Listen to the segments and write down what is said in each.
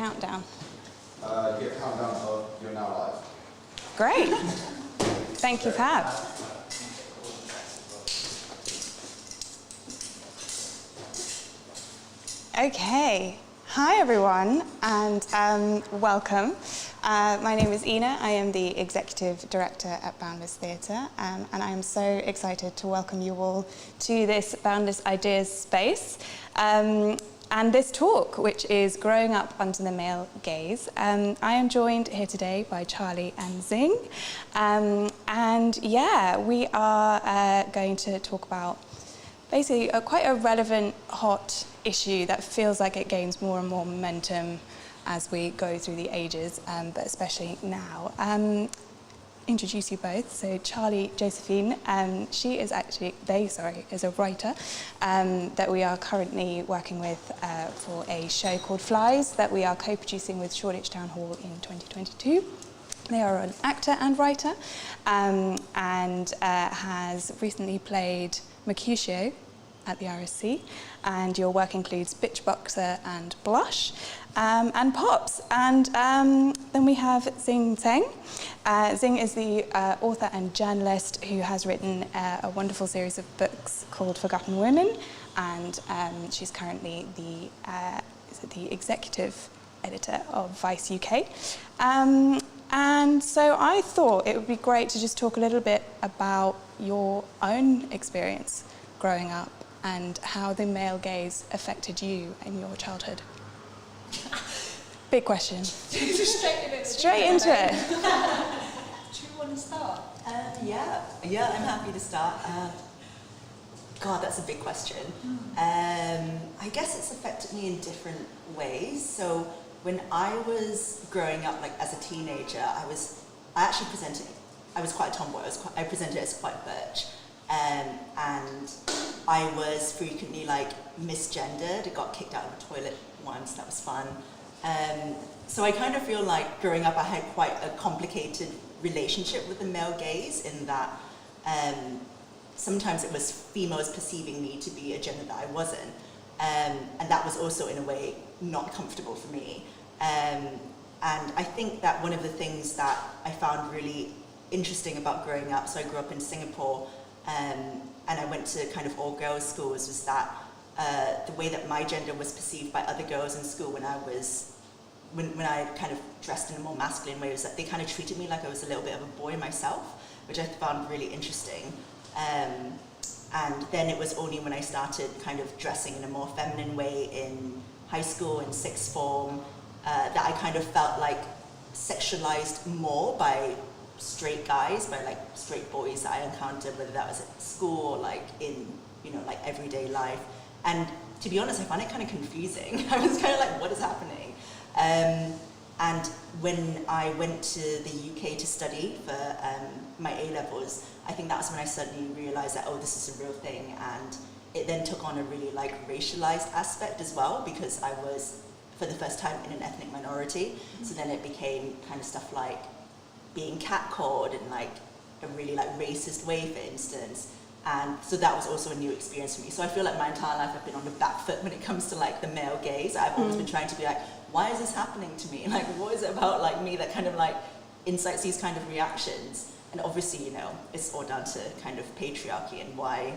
countdown? Get a countdown of You're Now Live. Great. Thank you, Fab. Okay. Hi, everyone, and welcome. My name is Ina. I am the Executive Director at Boundless Theatre, and I am so excited to welcome you all to this Boundless Ideas space. And this talk, which is Growing Up Under the Male Gaze. I am joined here today by Charlie and Zing. And yeah, we are going to talk about basically quite a relevant, hot issue that feels like it gains more and more momentum as we go through the ages, but especially now. Introduce you both. So Charlie Josephine, she is actually, is a writer that we are currently working with for a show called Flies that we are co-producing with Shoreditch Town Hall in 2022. They are an actor and writer and has recently played Mercutio at the RSC, and your work includes Bitch Boxer and Blush and Pops. And then we have Zing Tseng. Zing is the author and journalist who has written a wonderful series of books called Forgotten Women, and she's currently the executive editor of Vice UK. And so I thought it would be great to just talk a little bit about your own experience growing up and how the male gaze affected you in your childhood. Big question. Straight into it. Do you want to start? Yeah, I'm happy to start. God, that's a big question. I guess it's affected me in different ways. So when I was growing up, like as a teenager, I was quite a tomboy. I presented as quite butch. And I was frequently like misgendered. I got kicked out of the toilet once. That was fun. So I kind of feel like growing up I had quite a complicated relationship with the male gaze in that sometimes it was females perceiving me to be a gender that I wasn't. And that was also in a way not comfortable for me. And I think that one of the things that I found really interesting about growing up, so I grew up in Singapore, and I went to kind of all girls schools, was that the way that my gender was perceived by other girls in school when I kind of dressed in a more masculine way was that they kind of treated me like I was a little bit of a boy myself, which I found really interesting. And then it was only when I started kind of dressing in a more feminine way in high school and sixth form that I kind of felt like sexualized more by straight guys, by like straight boys that I encountered, whether that was at school or like in, like everyday life. And to be honest, I found it kind of confusing. I was kind of like, what is happening? And when I went to the UK to study for my A-levels, I think that's when I suddenly realized that, oh, this is a real thing. And it then took on a really like racialized aspect as well, because I was, for the first time, in an ethnic minority. So then it became kind of stuff like being catcalled in like a really like racist way, for instance. And so that was also a new experience for me. So I feel like my entire life I've been on the back foot when it comes to like the male gaze. I've always been trying to be like, why is this happening to me? Like, what is it about like me that kind of like incites these kind of reactions? And obviously, it's all down to kind of patriarchy and why,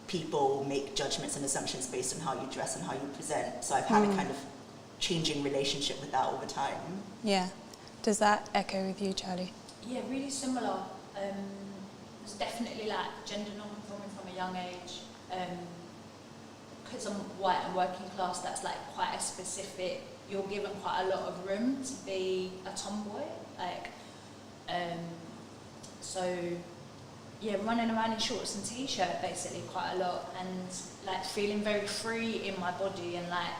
people make judgments and assumptions based on how you dress and how you present. So I've had a kind of changing relationship with that over time. Yeah. Does that echo with you, Charlie? Yeah, really similar. It's definitely like gender non-conforming from a young age. Because I'm white and working class, that's like quite a specific, you're given quite a lot of room to be a tomboy. So yeah, running around in shorts and t-shirt basically quite a lot, and like feeling very free in my body, and like,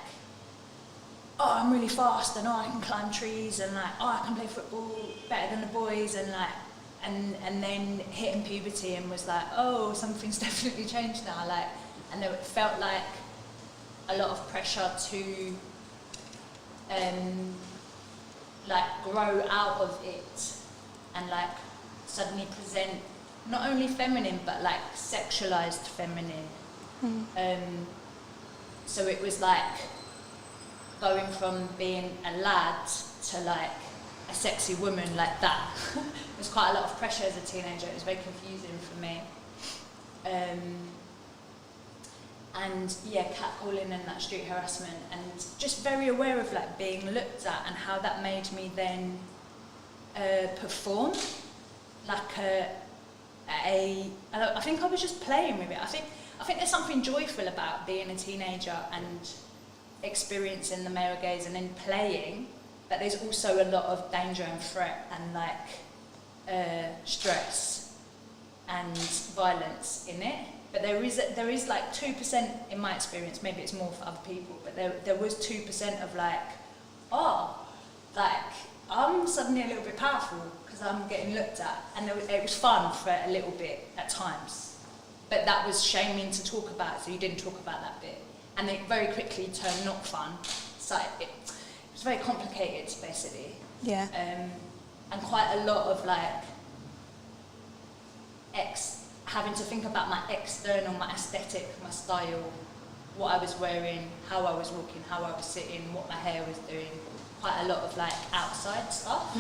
oh, I'm really fast, and oh, I can climb trees, and like, oh, I can play football better than the boys, and like, and then hitting puberty and was like, oh, something's definitely changed now, like, and it felt like a lot of pressure to like grow out of it and like suddenly present not only feminine but like sexualized feminine. So it was like going from being a lad to like a sexy woman like that. It was quite a lot of pressure as a teenager. It was very confusing for me. And yeah, catcalling and that street harassment, and just very aware of like being looked at and how that made me then perform like I think I was just playing with it. I think there's something joyful about being a teenager and experiencing the male gaze and then playing, but there's also a lot of danger and threat and like stress and violence in it. But there is like 2% in my experience, maybe it's more for other people, but there was 2% of like, I'm suddenly a little bit powerful because I'm getting looked at, and it was fun for a little bit at times, but that was shaming to talk about, so you didn't talk about that bit, and it very quickly turned not fun. So it was very complicated, basically. Yeah. And quite a lot of like having to think about my external, my aesthetic, my style, what I was wearing, how I was walking, how I was sitting, what my hair was doing. Quite a lot of like outside stuff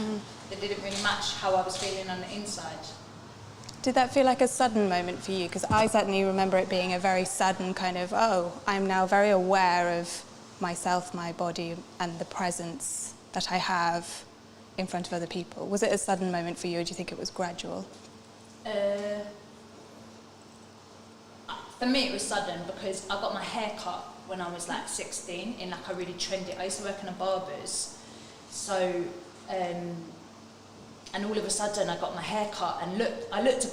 that didn't really match how I was feeling on the inside. Did that feel like a sudden moment for you? Because I certainly remember it being a very sudden kind of, I'm now very aware of myself, my body, and the presence that I have in front of other people. Was it a sudden moment for you, or do you think it was gradual? For me, it was sudden because I got my hair cut when I was like 16 in like a really trendy. I used to work in a barber's, so and all of a sudden I got my hair cut and I looked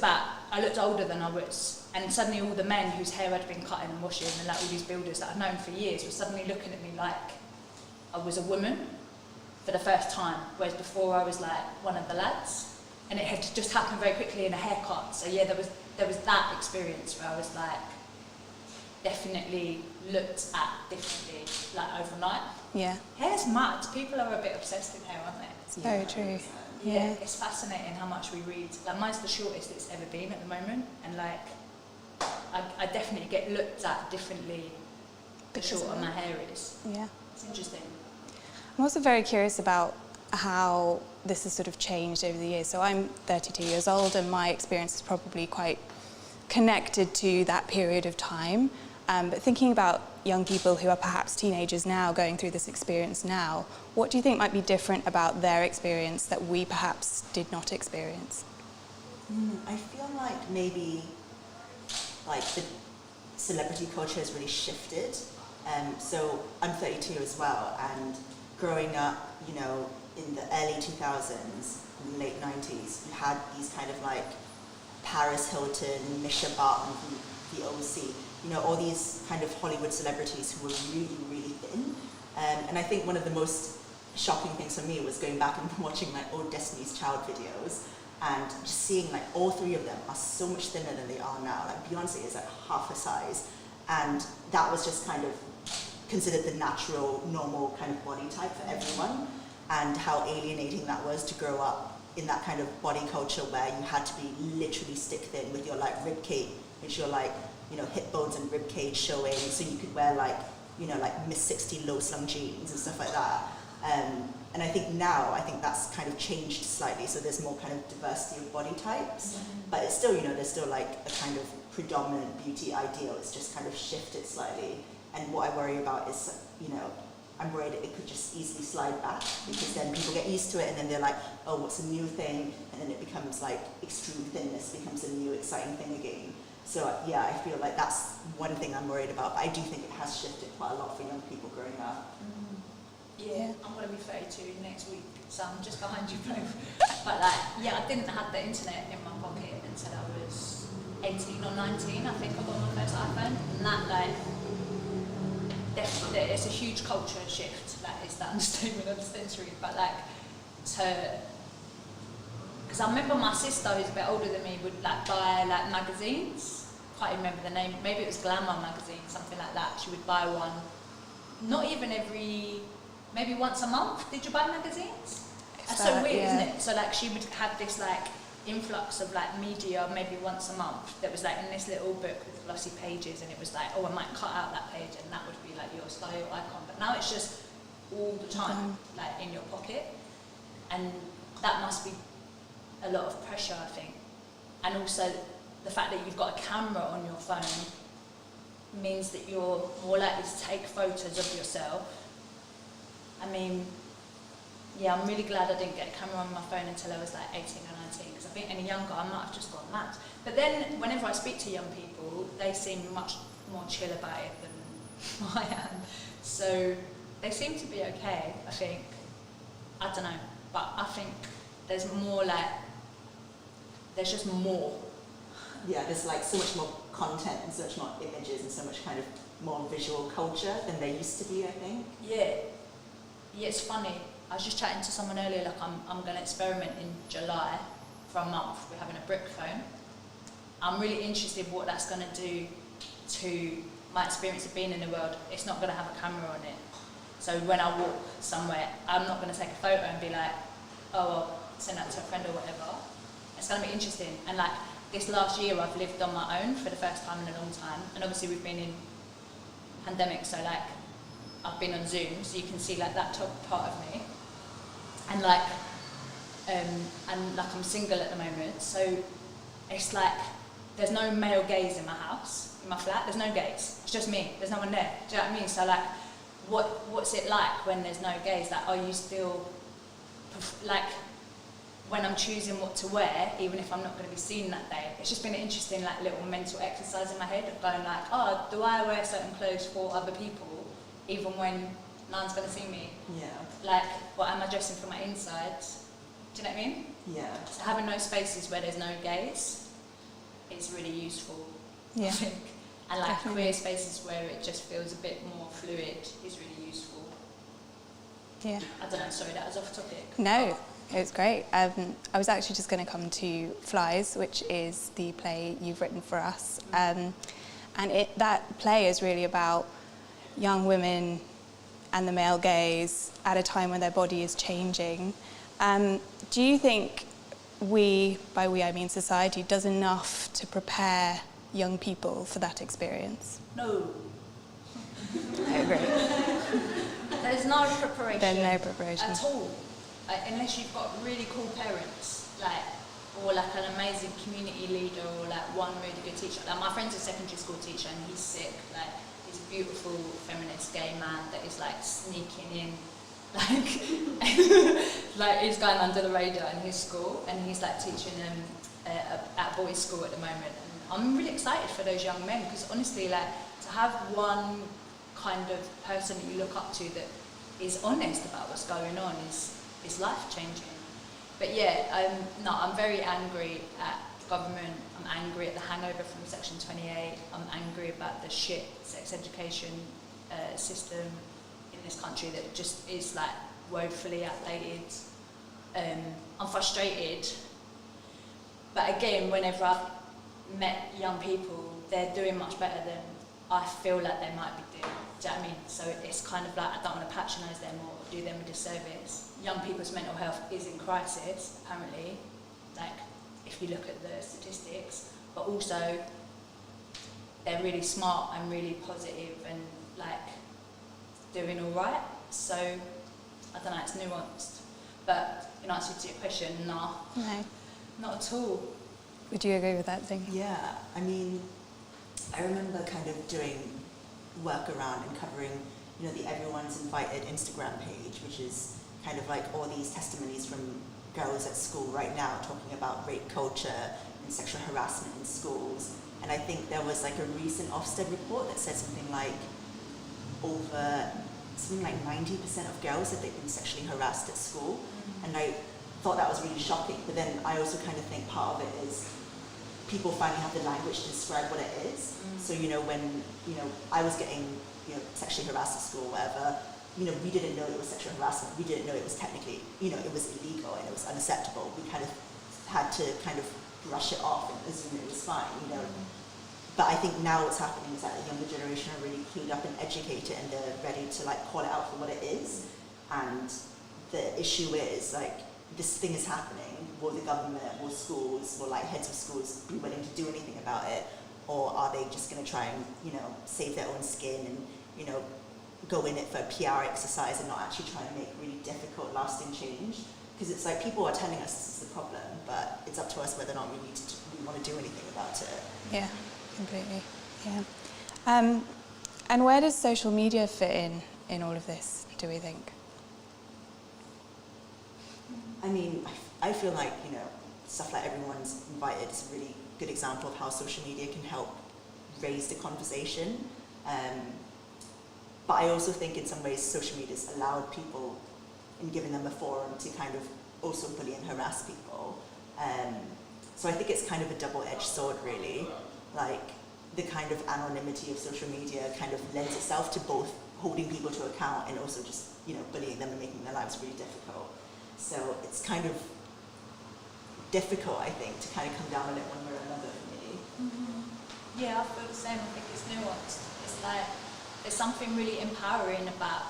older than I was, and suddenly all the men whose hair I'd been cutting and washing and like all these builders that I'd known for years were suddenly looking at me like I was a woman for the first time, whereas before I was like one of the lads, and it had just happened very quickly in a haircut. So yeah, there was that experience where I was like definitely looked at differently, like overnight. Yeah. Hair's mad. People are a bit obsessed with hair, aren't they? It's very true. Yeah, it's fascinating how much we read. Like mine's the shortest it's ever been at the moment, and like I definitely get looked at differently the shorter my hair is. Yeah. It's interesting. I'm also very curious about how this has sort of changed over the years. So I'm 32 years old, and my experience is probably quite connected to that period of time. But thinking about young people who are perhaps teenagers now going through this experience now, what do you think might be different about their experience that we perhaps did not experience? I feel like maybe like the celebrity culture has really shifted. So I'm 32 as well, and growing up, you know, in the early 2000s, in the late 90s, you had these kind of like Paris Hilton, Misha Barton from the OC, you know, all these kind of Hollywood celebrities who were really, really thin. And I think one of the most shocking things for me was going back and watching like old Destiny's Child videos and just seeing like all three of them are so much thinner than they are now. Like Beyonce is like half her size, and that was just kind of considered the natural, normal kind of body type for everyone, and how alienating that was to grow up in that kind of body culture where you had to be literally stick thin with your like rib cage, with your like, you know, hip bones and rib cage showing, so you could wear like, you know, like Miss 60 low slung jeans and stuff like that. And I think now, that's kind of changed slightly, so there's more kind of diversity of body types, but it's still, you know, there's still like a kind of predominant beauty ideal. It's just kind of shifted slightly. And what I worry about is, you know, I'm worried that it could just easily slide back, because then people get used to it and then they're like, oh, what's a new thing? And then it becomes like extreme thinness becomes a new exciting thing again. So yeah, I feel like that's one thing I'm worried about, but I do think it has shifted quite a lot for young people growing up. Yeah, I'm going to be 32 next week, so I'm just behind you both. But like, yeah, I didn't have the internet in my pocket until I was 18 or 19, I think I got my first iPhone. And that like, definitely, it's a huge culture shift. That is the understatement of the century. But like, because I remember my sister, who's a bit older than me, would like buy like magazines. Can't remember the name. Maybe it was Glamour magazine, something like that. She would buy one. Not even maybe once a month. Did you buy magazines? That's so weird, isn't it? So like, she would have this like influx of like media maybe once a month that was like in this little book with glossy pages, and it was like, oh, I might cut out that page and that would be like your style icon. But now it's just all the time, like in your pocket, and that must be a lot of pressure, I think. And also the fact that you've got a camera on your phone means that you're more likely to take photos of yourself. I mean, yeah, I'm really glad I didn't get a camera on my phone until I was like 18 or 19, because I think any younger I might have just gone mad. But then whenever I speak to young people, they seem much more chill about it than I am. So they seem to be okay, I think. I don't know, but I think there's more like, there's just more. Yeah, there's like so much more content and so much more images and so much kind of more visual culture than there used to be, I think. Yeah, it's funny. I was just chatting to someone earlier, like I'm going to experiment in July for a month. We're having a brick phone. I'm really interested in what that's going to do to my experience of being in the world. It's not going to have a camera on it. So when I walk somewhere, I'm not going to take a photo and be like, oh, well, send that to a friend or whatever. It's going to be interesting. And like this last year, I've lived on my own for the first time in a long time. And obviously we've been in pandemic, so like I've been on Zoom, so you can see like that top part of me. And like I'm single at the moment, so it's like there's no male gaze in my house, in my flat. There's no gaze. It's just me. There's no one there. Do you know what I mean? So like, what's it like when there's no gaze? Like, are you still like when I'm choosing what to wear, even if I'm not going to be seen that day? It's just been an interesting like little mental exercise in my head of going like, oh, do I wear certain clothes for other people, even when no one's going to see me? Yeah. Like, what am I dressing for my insides? Do you know what I mean? Yeah. So having those spaces where there's no gaze is really useful, Yeah. I think. And like Definitely. queer spaces where it just feels a bit more fluid is really useful. Yeah. I don't know, sorry, that was off topic. No, it was great. I was actually just going to come to Flies, which is the play you've written for us. And that play is really about young women and the male gaze at a time when their body is changing. Do you think we, by we I mean society, does enough to prepare young people for that experience? No, I agree. there's no preparation. There's no preparation. At all. Unless you've got really cool parents, like, or like an amazing community leader, or like one really good teacher. Like my friend's a secondary school teacher and he's sick. Like, he's a beautiful feminist gay man that is like sneaking in, like he's going under the radar in his school, and he's like teaching them at boys' school at the moment. And I'm really excited for those young men, because honestly, like, to have one kind of person that you look up to that is honest about what's going on is life changing. But yeah, I'm very angry at the government. I'm angry at the hangover from Section 28. I'm angry about the shit sex education system in this country that just is like woefully outdated. I'm frustrated. But again, whenever I've met young people, they're doing much better than I feel like they might be doing. Do you know what I mean? So it's kind of like I don't want to patronise them or do them a disservice. Young people's mental health is in crisis, apparently, like if you look at the statistics, but also they're really smart and really positive and like doing all right. So I don't know, it's nuanced. But in answer to your question, nah, No. not at all. Would you agree with that thing? Yeah, I mean, I remember kind of doing work around and covering, you know, the Everyone's Invited Instagram page, which is kind of like all these testimonies from girls at school right now talking about rape culture and sexual harassment in schools. And I think there was like a recent Ofsted report that said something like 90% of girls said they've been sexually harassed at school. And I thought that was really shocking, but then I also kind of think part of it is people finally have the language to describe what it is. So, you know, when, you know, I was getting, you know, sexually harassed at school or whatever, you know, we didn't know it was sexual harassment. We didn't know it was technically, you know, it was illegal and it was unacceptable. We kind of had to kind of brush it off and assume it was fine, you know. But I think now what's happening is that the younger generation are really clued up and educated and they're ready to like call it out for what it is. And the issue is like, this thing is happening. Will the government, will schools, will like heads of schools be willing to do anything about it? Or are they just going to try and, you know, save their own skin and, you know, go in it for a PR exercise and not actually try and make really difficult, lasting change. Because it's like people are telling us this is the problem, but it's up to us whether or not we want to do anything about it. Yeah, completely. Yeah. And where does social media fit in all of this, do we think? I mean, I feel like, stuff like Everyone's Invited is a really good example of how social media can help raise the conversation. But I also think in some ways social media has allowed people and given them a forum to kind of also bully and harass people. So I think it's kind of a double-edged sword, really. Like, the kind of anonymity of social media kind of lends itself to both holding people to account and also just, bullying them and making their lives really difficult. So it's kind of difficult, I think, to kind of come down on it one way or another for me. Mm-hmm. Yeah, I feel the same. I think it's nuanced. It's like there's something really empowering about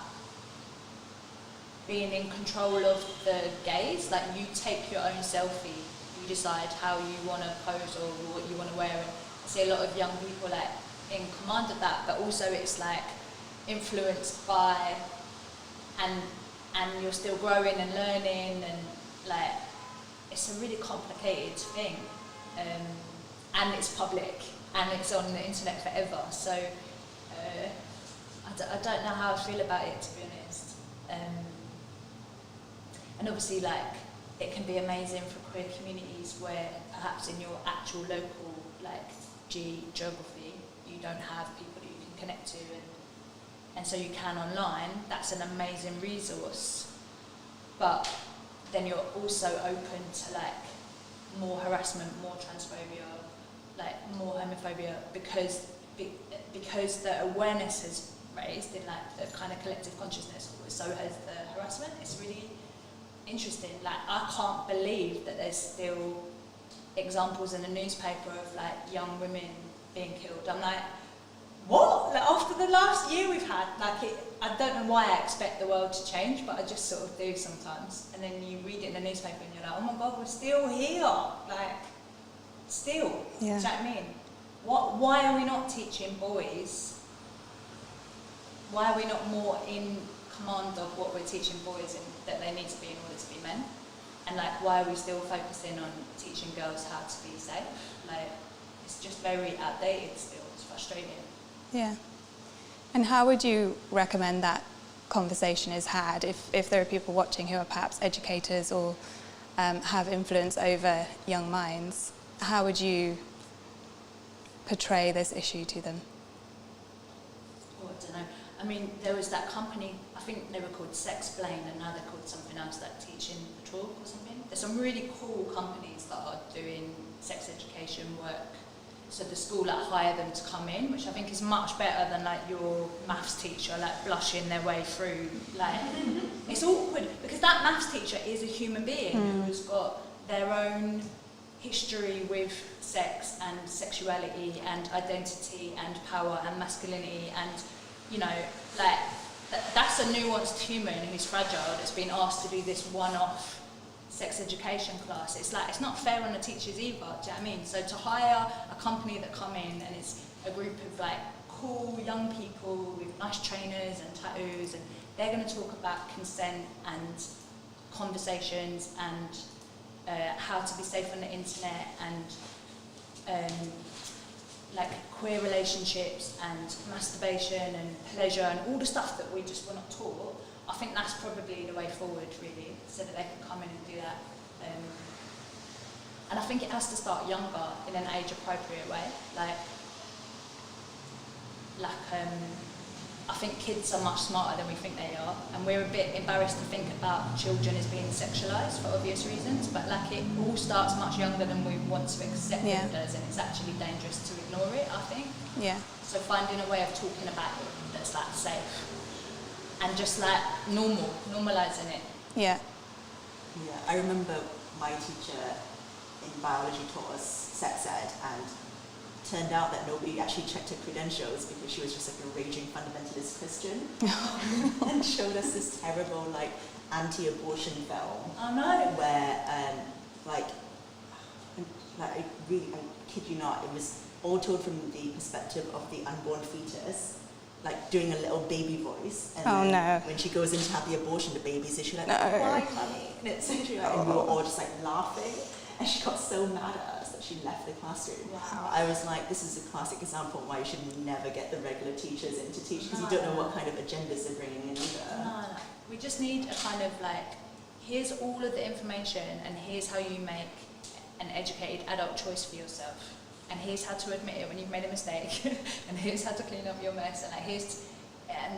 being in control of the gaze. Like, you take your own selfie, you decide how you want to pose or what you want to wear. And I see a lot of young people like in command of that, but also it's like influenced by and you're still growing and learning, and like it's a really complicated thing, and it's public and it's on the internet forever. So I don't know how I feel about it, to be honest. And obviously, like, it can be amazing for queer communities where perhaps in your actual local, like, geography, you don't have people that you can connect to, and so you can online. That's an amazing resource. But then you're also open to, like, more harassment, more transphobia, like, more homophobia, because the awareness has raised in, like, the kind of collective consciousness, so has the harassment. It's really interesting. Like, I can't believe that there's still examples in the newspaper of, like, young women being killed. I'm like, what? Like, after the last year we've had, like, I don't know why I expect the world to change, but I just sort of do sometimes. And then you read it in the newspaper and you're like, oh my God, we're still here. Like, still. Yeah. Do you know what I mean? Why are we not teaching boys? Why are we not more in command of what we're teaching boys and that they need to be in order to be men? And, like, why are we still focusing on teaching girls how to be safe? Like, it's just very outdated still. It's frustrating. Yeah. And how would you recommend that conversation is had if there are people watching who are perhaps educators or have influence over young minds? How would you portray this issue to them? Oh, I don't know. I mean, there was that company, I think they were called Sexplain, and now they're called something else, like Teaching the Talk or something. There's some really cool companies that are doing sex education work. So the school hire them to come in, which I think is much better than, like, your maths teacher, like, blushing their way through. Like, it's awkward because that maths teacher is a human being who's got their own history with sex and sexuality and identity and power and masculinity, and, you know, like, that's a nuanced human who's fragile that's been asked to do this one-off sex education class. It's like, it's not fair on the teachers either, do you know what I mean? So to hire a company that come in and it's a group of, like, cool young people with nice trainers and tattoos, and they're going to talk about consent and conversations and how to be safe on the internet and like queer relationships and masturbation and pleasure and all the stuff that we just were not taught. I think that's probably the way forward, really, so that they can come in and do that. And I think it has to start younger in an age-appropriate way. I think kids are much smarter than we think they are, and we're a bit embarrassed to think about children as being sexualised for obvious reasons, but, like, it all starts much younger than we want to accept it does, and it's actually dangerous to ignore it, I think. Yeah. So finding a way of talking about it that's, like, safe. And just, like, normalising it. Yeah. Yeah, I remember my teacher in biology taught us sex ed, and turned out that nobody actually checked her credentials because she was just, like, a raging fundamentalist Christian. And showed us this terrible, like, anti-abortion film. Oh no! Where, I kid you not, it was all told from the perspective of the unborn fetus. like doing a little baby voice, and Oh, then no. when she goes in to have the abortion, the baby's she's like, No. why, honey? And it's literally like, and we were all just like laughing, and she got so mad at us that she left the classroom. Wow. I was like, this is a classic example of why you should never get the regular teachers in to teach, because you don't know what kind of agendas they're bringing in either. No. We just need a kind of like, here's all of the information, and here's how you make an educated adult choice for yourself. And here's how to admit it when you've made a mistake, and here's how to clean up your mess, and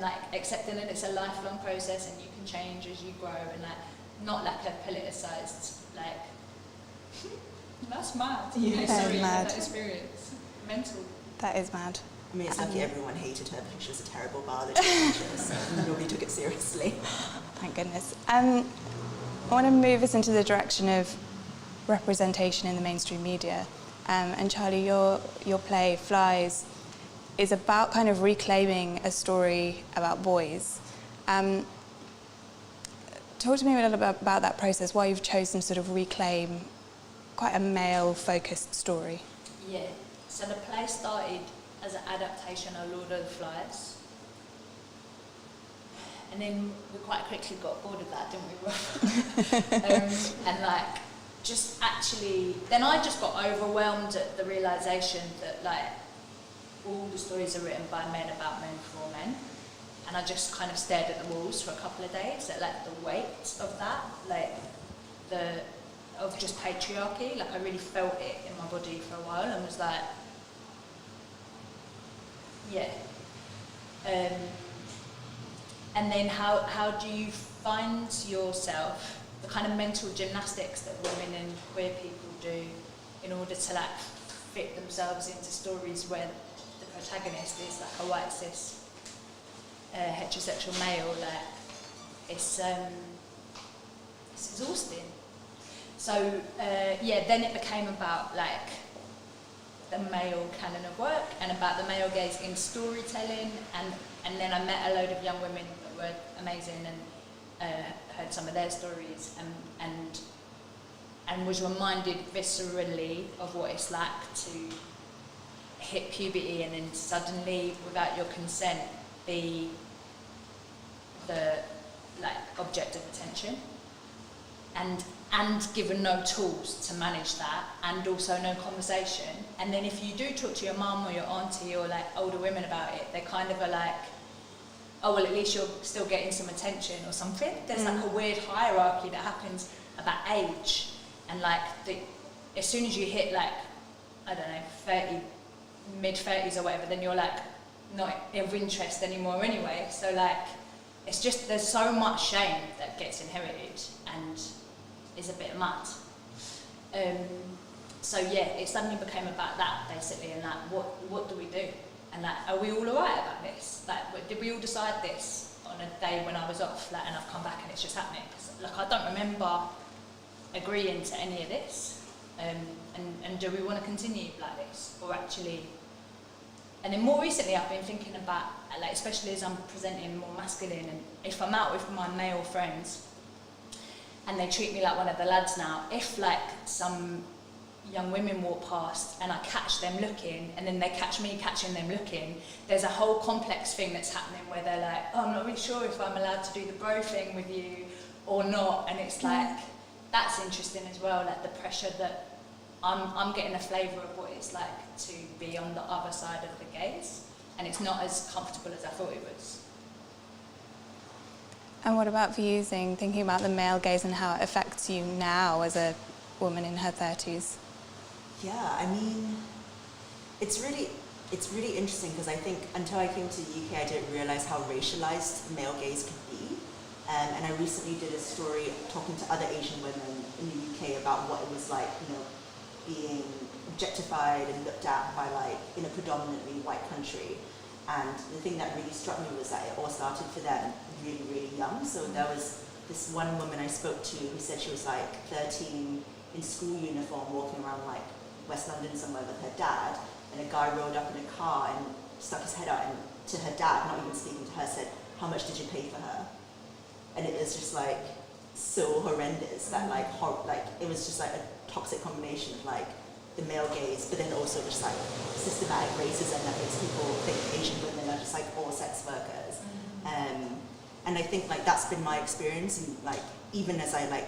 like accepting that it's a lifelong process and you can change as you grow, and like not like a politicised like that's mad. Yeah. Sorry, you had Mad. that experience. Mental. That is mad. I mean, it's lucky everyone hated her because she was a terrible biology teacher, so nobody took it seriously. Thank goodness. I want to move us into the direction of representation in the mainstream media. And Charlie, your play, Flies, is about kind of reclaiming a story about boys. Talk to me a little bit about that process, why you've chosen to sort of reclaim quite a male-focused story. Yeah. So the play started as an adaptation of Lord of the Flies. And then we quite quickly got bored of that, didn't we? And like, just actually, then I just got overwhelmed at the realisation that like, all the stories are written by men about men for men. And I just kind of stared at the walls for a couple of days at like the weight of that, like of just patriarchy. Like I really felt it in my body for a while and was like, yeah. And then how do you find yourself, the kind of mental gymnastics that women and queer people do in order to like fit themselves into stories where the protagonist is like a white cis heterosexual male, like it's exhausting. So yeah, then it became about like the male canon of work and about the male gaze in storytelling, and then I met a load of young women that were amazing and heard some of their stories and was reminded viscerally of what it's like to hit puberty and then suddenly, without your consent, be the like object of attention, and given no tools to manage that, and also no conversation. And then if you do talk to your mum or your auntie or like older women about it, they kind of are like, oh well, at least you're still getting some attention or something. There's like a weird hierarchy that happens about age, and like as soon as you hit like, I don't know, 30, mid-30s or whatever, then you're like not of interest anymore anyway. So like, it's just, there's so much shame that gets inherited and is a bit mad. So yeah, it suddenly became about that basically, and like, what do we do? And like, are we all alright about this? Like, did we all decide this on a day when I was off, like, and I've come back and it's just happening? 'Cause, like, I don't remember agreeing to any of this. And do we want to continue like this, or actually? And then more recently, I've been thinking about, like, especially as I'm presenting more masculine, and if I'm out with my male friends and they treat me like one of the lads now, if like some young women walk past and I catch them looking, and then they catch me catching them looking, there's a whole complex thing that's happening where they're like, oh, I'm not really sure if I'm allowed to do the bro thing with you or not. And it's like, that's interesting as well, like the pressure that I'm getting a flavour of what it's like to be on the other side of the gaze, and it's not as comfortable as I thought it was. And what about for you, Zing, thinking about the male gaze and how it affects you now as a woman in her 30s? Yeah, I mean, it's really interesting, because I think until I came to the UK, I didn't realise how racialised male gaze could be. And I recently did a story talking to other Asian women in the UK about what it was like, you know, being objectified and looked at by, like, in a predominantly white country. And the thing that really struck me was that it all started for them really, really young. So there was this one woman I spoke to who said she was like 13 in school uniform walking around like West London somewhere with her dad, and a guy rolled up in a car and stuck his head out and to her dad, not even speaking to her, said, how much did you pay for her? And it was just like so horrendous that like it was just like a toxic combination of like the male gaze, but then also just like systematic racism that makes people think Asian women are just like all sex workers. And I think like that's been my experience, and like even as I like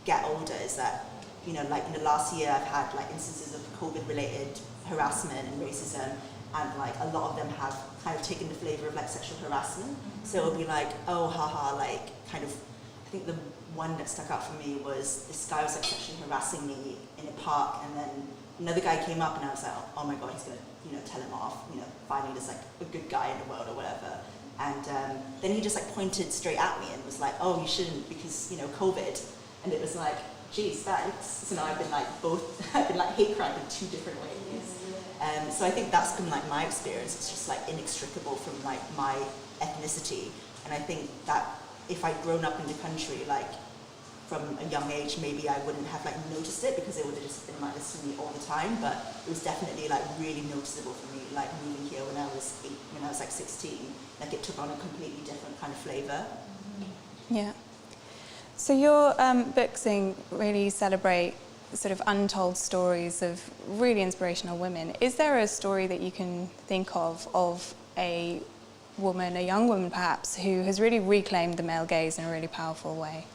get older, is that, you know, like in the last year I've had like instances of COVID related harassment and racism, and like a lot of them have kind of taken the flavor of like sexual harassment. So it'll be like, oh haha, like kind of, I think the one that stuck out for me was this guy was like sexually harassing me in a park, and then another guy came up and I was like, oh my god, he's gonna, you know, tell him off, you know, finally there's like a good guy in the world or whatever. And then he just like pointed straight at me and was like, oh, you shouldn't because, you know, COVID. And it was like, geez, thanks. So now I've been like I've been like hate crime in two different ways. So I think that's been like my experience. It's just like inextricable from like my ethnicity. And I think that if I'd grown up in the country, like from a young age, maybe I wouldn't have like noticed it because it would have just been like this to me all the time. But it was definitely like really noticeable for me, like moving here when I was like 16. Like it took on a completely different kind of flavour. Yeah. So your books really celebrate sort of untold stories of really inspirational women. Is there a story that you can think of a woman, a young woman perhaps, who has really reclaimed the male gaze in a really powerful way?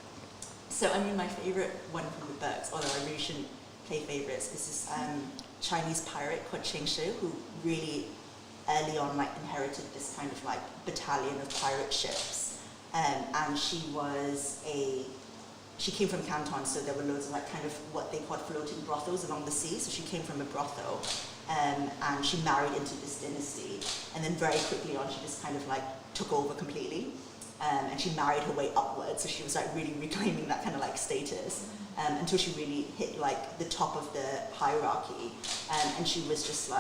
So I mean, my favourite one from the books, although I really shouldn't play favourites, is this Chinese pirate called Ching Shu, who really early on like inherited this kind of like battalion of pirate ships, and she came from Canton, so there were loads of like kind of what they called floating brothels along the sea. So she came from a brothel, and she married into this dynasty, and then very quickly on she just kind of like took over completely, and she married her way upwards. So she was like really reclaiming that kind of like status, until she really hit like the top of the hierarchy, and she was just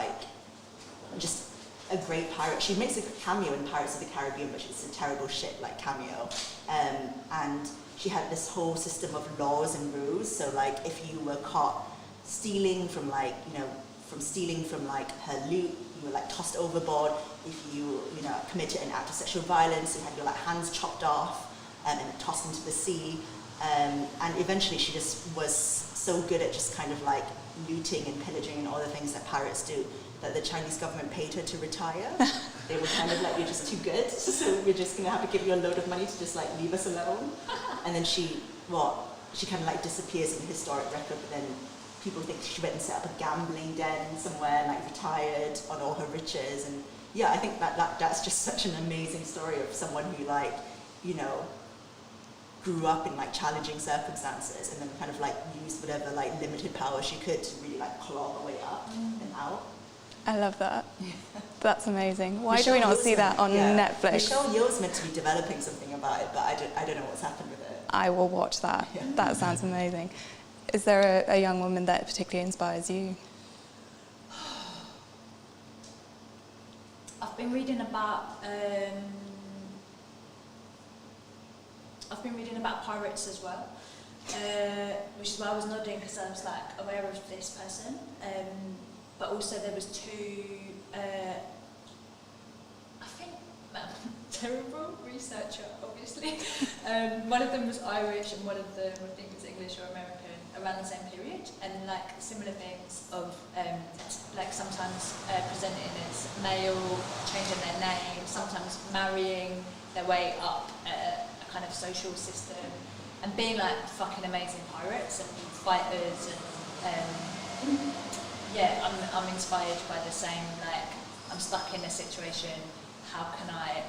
a great pirate. She makes a cameo in Pirates of the Caribbean, but it's a terrible shit like cameo. And she had this whole system of laws and rules. So like if you were caught stealing from like, you know, her loot, you were like tossed overboard. If you committed an act of sexual violence, you had your like hands chopped off and tossed into the sea. And eventually she just was so good at just kind of like looting and pillaging and all the things that pirates do, that the Chinese government paid her to retire. They were kind of like, you're just too good, so we're just gonna have to give you a load of money to just like leave us alone. And then she kind of like disappears in the historic record, but then people think she went and set up a gambling den somewhere and like retired on all her riches. And yeah, I think that's just such an amazing story of someone who like, you know, grew up in like challenging circumstances and then kind of like used whatever like limited power she could to really like claw her way up and out. I love that. That's amazing. Why do we not see that on Netflix? Michelle Yeoh's meant to be developing something about it, but I don't know what's happened with it. I will watch that. Yeah. That sounds amazing. Is there a young woman that particularly inspires you? I've been reading about pirates as well, which is why I was nodding, because I was like aware of this person. But also there was two, I think, terrible researcher, obviously. One of them was Irish and one of them, I think, was English or American, around the same period. And like similar things of, like sometimes presenting as male, changing their name, sometimes marrying their way up a kind of social system, and being like fucking amazing pirates and fighters and yeah, I'm inspired by the same, like, I'm stuck in a situation, how can I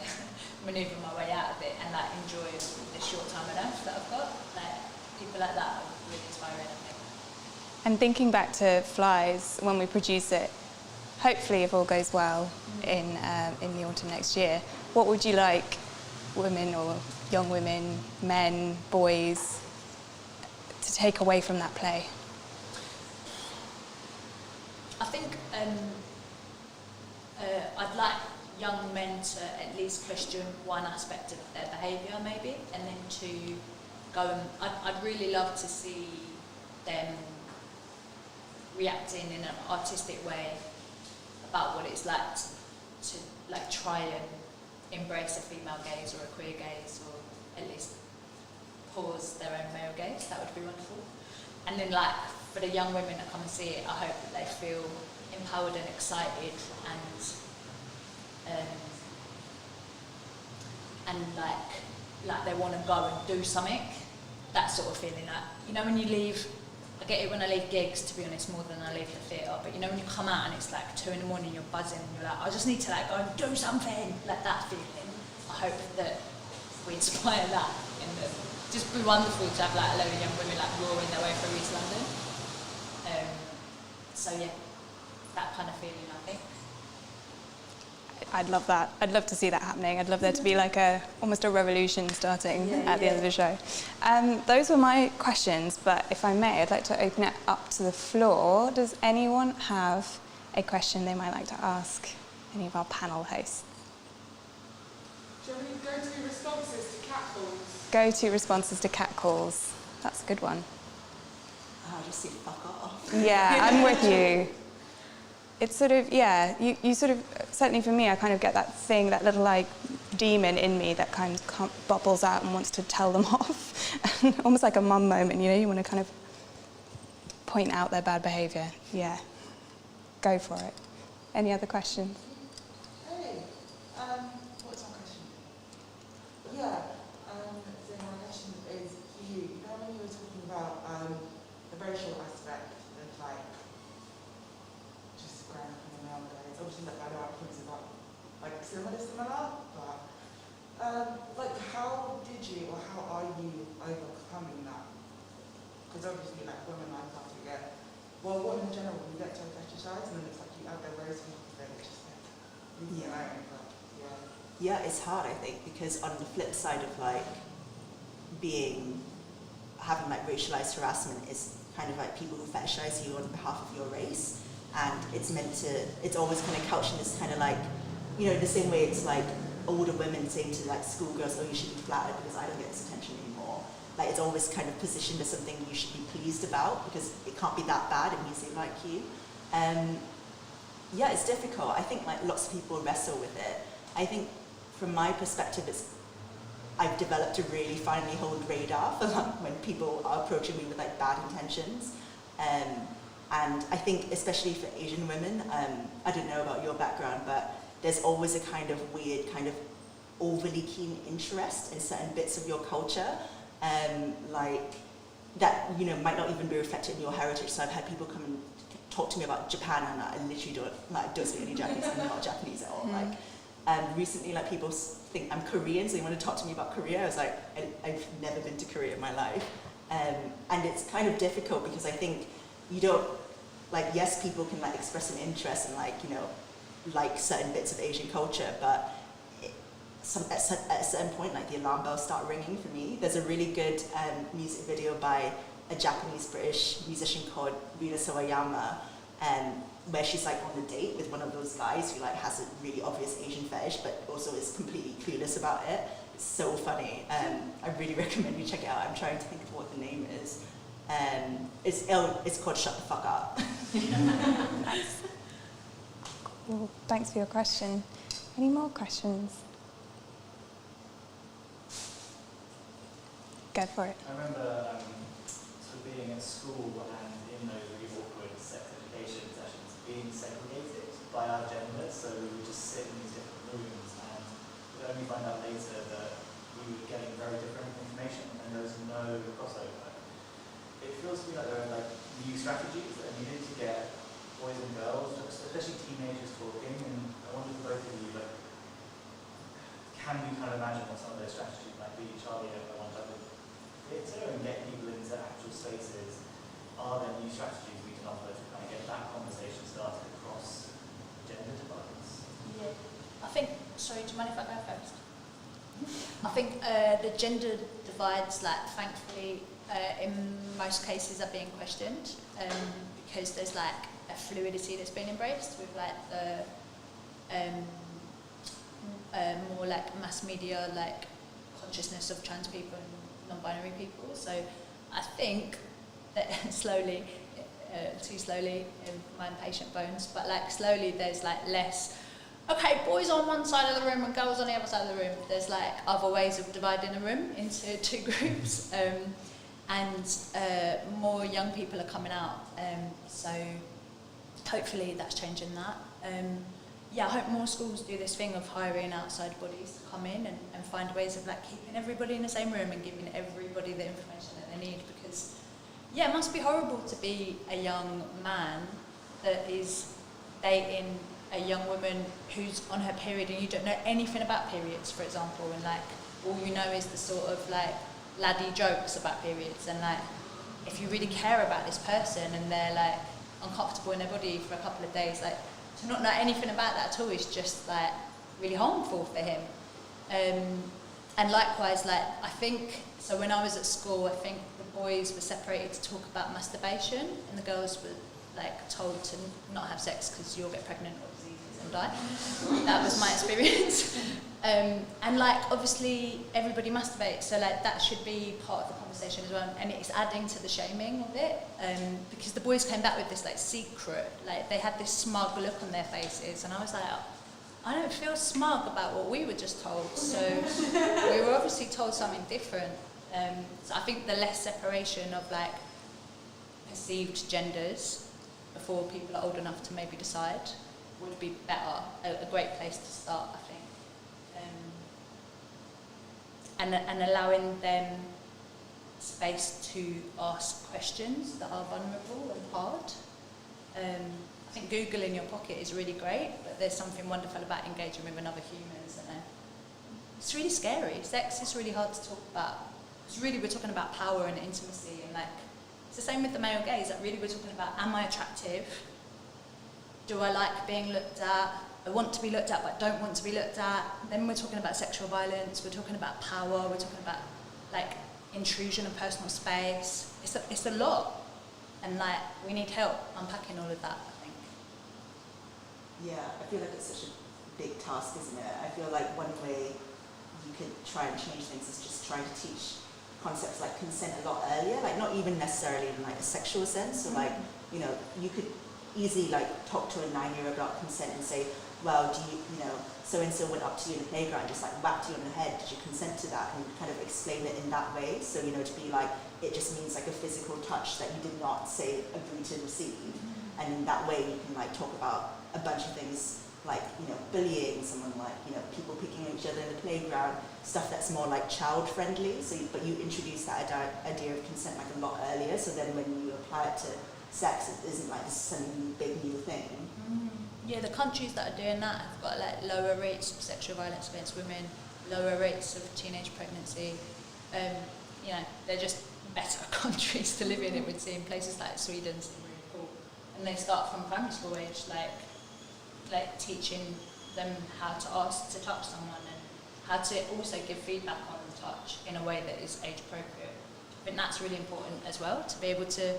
manoeuvre my way out of it and like enjoy the short time on earth that I've got? Like, people like that are really inspiring, I think. And thinking back to Flies, when we produce it, hopefully if all goes well in the autumn next year, what would you like women or young women, men, boys, to take away from that play? I think I'd like young men to at least question one aspect of their behaviour maybe, and then to go and, I'd really love to see them reacting in an artistic way about what it's like to like try and embrace a female gaze or a queer gaze, or at least pause their own male gaze. That would be wonderful. And then like for the young women that come and see it, I hope that they feel empowered and excited and like they want to go and do something. That sort of feeling, like, you know, when you leave, I get it when I leave gigs, to be honest, more than I leave the theatre, but you know when you come out and it's like 2 a.m, you're buzzing, and you're like, I just need to like go and do something, like that feeling. I hope that we inspire that in them. Just be wonderful to have like a load of young women like roaring their way through East London. So yeah, that kind of feeling, I think. I'd love that. I'd love to see that happening. I'd love there to be like almost a revolution starting at the end of the show. Those were my questions, but if I may, I'd like to open it up to the floor. Does anyone have a question they might like to ask any of our panel hosts? Shall we go to responses to catcalls? Go to responses to catcalls. That's a good one. Oh, just say fuck off. Yeah, I'm with you. It's sort of, yeah, you sort of, certainly for me, I kind of get that thing, that little like demon in me that kind of bubbles out and wants to tell them off. Almost like a mum moment, you know, you want to kind of point out their bad behaviour. Yeah, go for it. Any other questions? Hey, what's our question? Yeah, so my question is for you. You know when you were talking about the racial aspect of like, just growing up in the male days, obviously like I know our things about like similar, but like how did you or how are you overcoming that? Because obviously like women like have to get, well women in general, we get to fetishize and then it's like you add their race and then it's just like, leave me alone, but yeah. Yeah, it's hard, I think, because on the flip side of like having like racialized harassment is kind of like people who fetishize you on behalf of your race, and it's always kind of couched in this kind of like, you know, the same way it's like older women saying to like schoolgirls, oh, you should be flattered because I don't get this attention anymore. Like it's always kind of positioned as something you should be pleased about because it can't be that bad, it means they like you. Yeah, it's difficult. I think like lots of people wrestle with it. I think from my perspective, I've developed to really finally hold radar for like, when people are approaching me with like bad intentions. And I think especially for Asian women, I don't know about your background, but there's always a kind of weird, kind of overly keen interest in certain bits of your culture, like that, you know, might not even be reflected in your heritage. So I've had people come and talk to me about Japan, and I literally don't speak any Japanese. I'm not Japanese at all. Like, recently, like people think I'm Korean, so they want to talk to me about Korea. I was like, I've never been to Korea in my life, and it's kind of difficult because I think you don't, like, yes, people can like express an interest in like, you know, like certain bits of Asian culture, but at a certain point, like the alarm bells start ringing for me. There's a really good music video by a Japanese-British musician called Rina Sawayama, where she's like on a date with one of those guys who like has a really obvious Asian fetish, but also is completely clueless about it. It's so funny. I really recommend you check it out. I'm trying to think of what the name is. It's called Shut the Fuck Up. Nice. Cool. Thanks for your question. Any more questions? Go for it. I remember sort of being at school and in those really awkward sex education sessions being segregated by our gender, so we would just sit in these different rooms and we'd only find out later that we were getting very different information and there was no crossover. It feels to me like there are like new strategies that are needed to get boys and girls, especially teenagers, talking, and I wonder for both of you, like, can we kind of imagine what some of those strategies might be? Charlie, I want to have theatre and get people into actual spaces. Are there new strategies we can offer to kind of get that conversation started across gender divides? Yeah, I think, sorry, do you mind if I go first? I think the gender divides, like, thankfully, in most cases are being questioned because there's like a fluidity that's been embraced with like the more like mass media like consciousness of trans people and non-binary people. So I think that slowly, too slowly in my impatient bones, but like slowly there's like less, okay, boys on one side of the room and girls on the other side of the room. There's like other ways of dividing a room into two groups. and more young people are coming out. So hopefully that's changing that. Yeah, I hope more schools do this thing of hiring outside bodies to come in and find ways of like keeping everybody in the same room and giving everybody the information that they need, because yeah, it must be horrible to be a young man that is dating a young woman who's on her period and you don't know anything about periods, for example, and like all you know is the sort of like laddie jokes about periods, and like if you really care about this person and they're like uncomfortable in their body for a couple of days, like to not know anything about that at all is just like really harmful for him. And likewise, like I think, so when I was at school, I think the boys were separated to talk about masturbation and the girls were like told to not have sex because you'll get pregnant or diseases and die. That was my experience. And like obviously everybody masturbates, so like that should be part of the conversation as well, and it's adding to the shaming of it, because the boys came back with this like secret, like they had this smug look on their faces, and I was like, I don't feel smug about what we were just told, so we were obviously told something different. So I think the less separation of like perceived genders before people are old enough to maybe decide would be better, a great place to start, I think. And allowing them space to ask questions that are vulnerable and hard. I think Google in your pocket is really great, but there's something wonderful about engaging with another humans. And it's really scary. Sex is really hard to talk about. It's really, we're talking about power and intimacy, and like it's the same with the male gaze. Like really, we're talking about, am I attractive? Do I like being looked at? I want to be looked at, but don't want to be looked at. Then we're talking about sexual violence. We're talking about power. We're talking about like intrusion of personal space. It's a lot, and like we need help unpacking all of that, I think. Yeah, I feel like it's such a big task, isn't it? I feel like one way you could try and change things is just trying to teach concepts like consent a lot earlier, like not even necessarily in like a sexual sense. So like, you know, you could easily like talk to a 9-year-old about consent and say, well, do you, you know, so-and-so went up to you in the playground, just like whacked you on the head, did you consent to that? And kind of explain it in that way. So, you know, to be like, it just means like a physical touch that you did not say agree to receive. And in that way you can like talk about a bunch of things like, you know, bullying, someone like, you know, people picking on each other in the playground, stuff that's more like child friendly. So, but you introduce that idea of consent like a lot earlier. So then when you apply it to sex, it isn't like this some big new thing. Yeah, the countries that are doing that have got like lower rates of sexual violence against women, lower rates of teenage pregnancy. You know, they're just better countries to live in, it would seem. Places like Sweden seem really cool. And they start from primary school age, like teaching them how to ask to touch someone and how to also give feedback on the touch in a way that is age appropriate. I think that's really important as well, to be able to,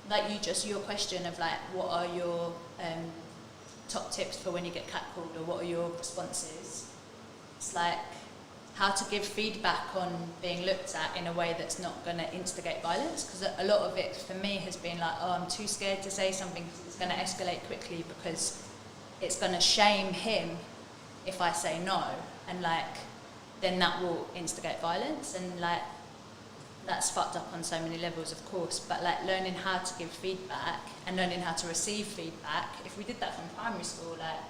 like you just, your question of like, what are your top tips for when you get catcalled, or what are your responses? It's like how to give feedback on being looked at in a way that's not going to instigate violence, because a lot of it for me has been like, oh, I'm too scared to say something because it's going to escalate quickly, because it's going to shame him if I say no, and like then that will instigate violence, and like that's fucked up on so many levels, of course, but like learning how to give feedback and learning how to receive feedback, if we did that from primary school, like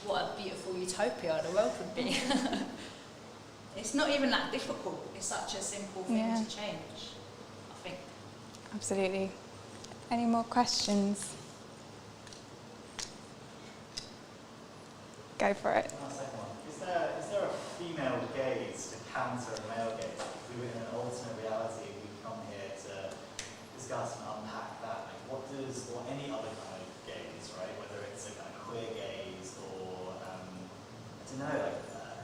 what a beautiful utopia the world would be. It's not even that difficult, it's such a simple thing to change, I think. Absolutely. Any more questions? Go for it. One second one. Is there a female gaze to counter a male gaze? If we were in an alternate reality, we come here to discuss and unpack that. Like, what does, or any other kind of gaze, right? Whether it's a kind of queer gaze or, I don't know, like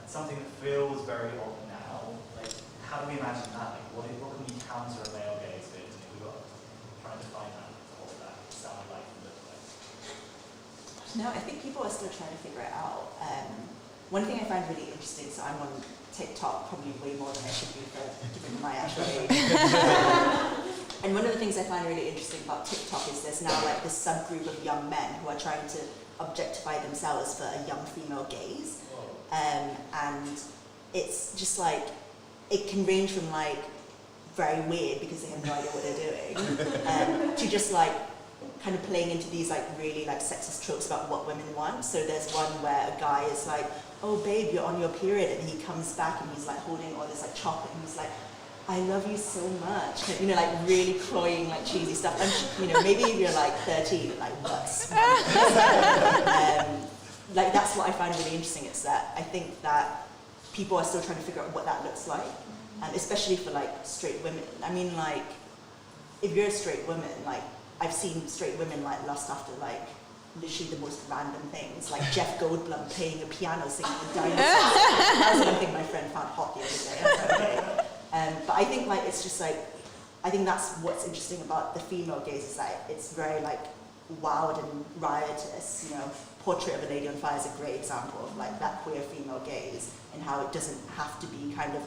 something that feels very odd now. Like, how do we imagine that? Like, what can we counter a male gaze with? And we were trying to find that, what that sounded like and looked like. No, I think people are still trying to figure it out. One thing I find really interesting, so I'm on TikTok probably way more than I should be for given my actual age. And one of the things I find really interesting about TikTok is there's now like this subgroup of young men who are trying to objectify themselves for a young female gaze. And it's just like, it can range from like very weird because they have no idea what they're doing, to just like kind of playing into these like really like sexist tropes about what women want. So there's one where a guy is like, oh babe, you're on your period, and he comes back and he's like holding all this like chocolate and he's like, I love you so much. And, you know, like really cloying, like cheesy stuff. And you know, maybe if you're like 13, like what's like that's what I find really interesting. It's that I think that people are still trying to figure out what that looks like, and especially for like straight women. I mean, like if you're a straight woman, like I've seen straight women like lust after like literally the most random things, like Jeff Goldblum playing a piano singing the dinosaurs. That was one thing my friend found hot the other day. But I think like it's just like, I think that's what's interesting about the female gaze, is that it's very like wild and riotous. You know, Portrait of a Lady on Fire is a great example of like that queer female gaze and how it doesn't have to be kind of,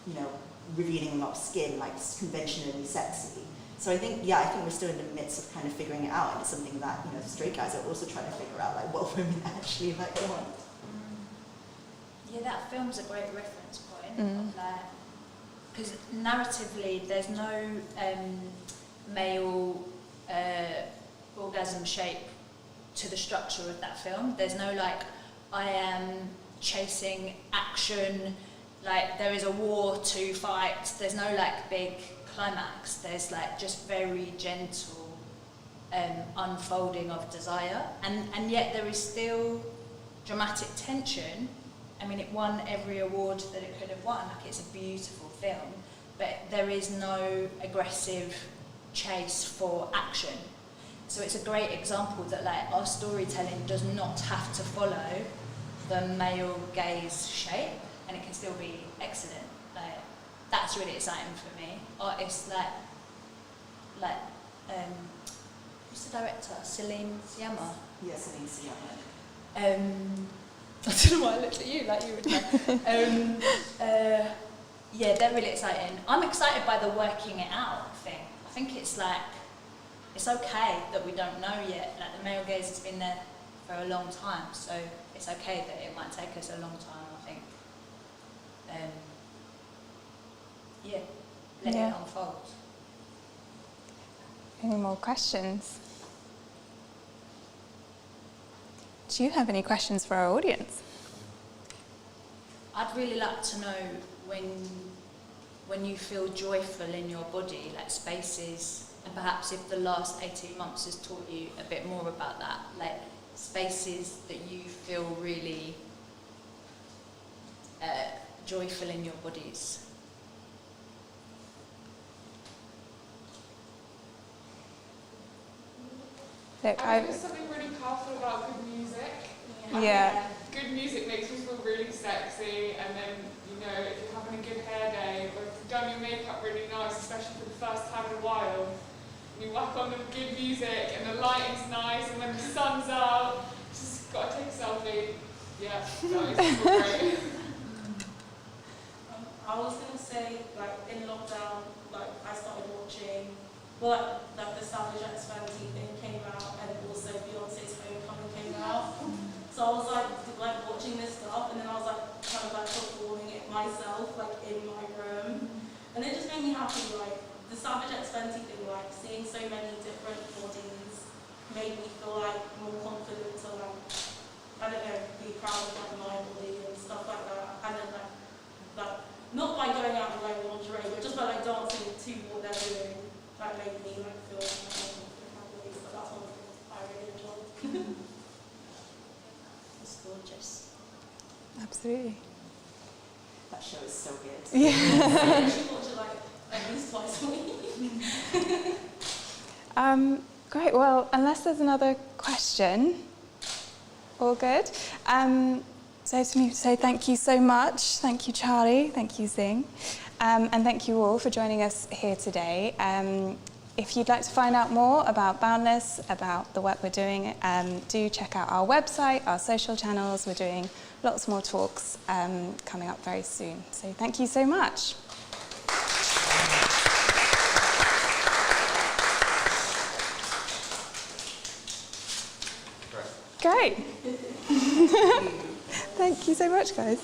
you know, revealing a lot of skin, like conventionally sexy. So I think we're still in the midst of kind of figuring it out, and it's something that, you know, straight guys are also trying to figure out, like what women actually like want. Yeah, that film's a great reference point. Of like, because narratively, there's no male orgasm shape to the structure of that film. There's no like, I am chasing action, like there is a war to fight. There's no like big climax. There's like just very gentle unfolding of desire, and yet there is still dramatic tension. I mean, it won every award that it could have won. Like, it's a beautiful film, but there is no aggressive chase for action. So it's a great example that like our storytelling does not have to follow the male gaze shape, and it can still be excellent. Like, that's really exciting for me. Artists like who's the director? Celine Sciamma. Yeah, Celine Sciamma. I don't know why I looked at you like you would know. Yeah, they're really exciting. I'm excited by the working it out thing. I think it's like, it's okay that we don't know yet. Like, the male gaze has been there for a long time, so it's okay that it might take us a long time, I think. Let it unfold. Any more questions? Do you have any questions for our audience? I'd really like to know when you feel joyful in your body, like spaces, and perhaps if the last 18 months has taught you a bit more about that, like spaces that you feel really joyful in your bodies. Look, I think there's something really powerful about good music. Yeah. Good music makes me feel really sexy, and then, you know, if you're having a good hair day, or if you've done your makeup really nice, especially for the first time in a while, and you whack on the good music, and the lighting's nice, and when the sun's out, just gotta take a selfie. Yeah, that makes me feel great. I was gonna say, like, in lockdown, like, I started watching, well, like the Savage X Fenty thing came out, and also Beyonce's Homecoming came out. So I was like watching this stuff, and then I was like kind of like performing it myself, like in my room, and it just made me happy. Like the Savage X Fenty thing, like seeing so many different bodies made me feel like more confident to like, I don't know, be proud of like my body and stuff like that. And then like not by going out and wearing lingerie, but just by like dancing to what they're doing. That made me like feel like more confident in my body. But that's one of the things I really enjoyed. It's gorgeous. Absolutely. That show is so good. Yeah. I should watch it like at least twice a week. Great. Well, unless there's another question, all good. So to me, say thank you so much. Thank you, Charlie. Thank you, Zing. And thank you all for joining us here today. If you'd like to find out more about Boundless, about the work we're doing, do check out our website, our social channels. We're doing lots more talks coming up very soon. So thank you so much. Great. Thank you so much, guys.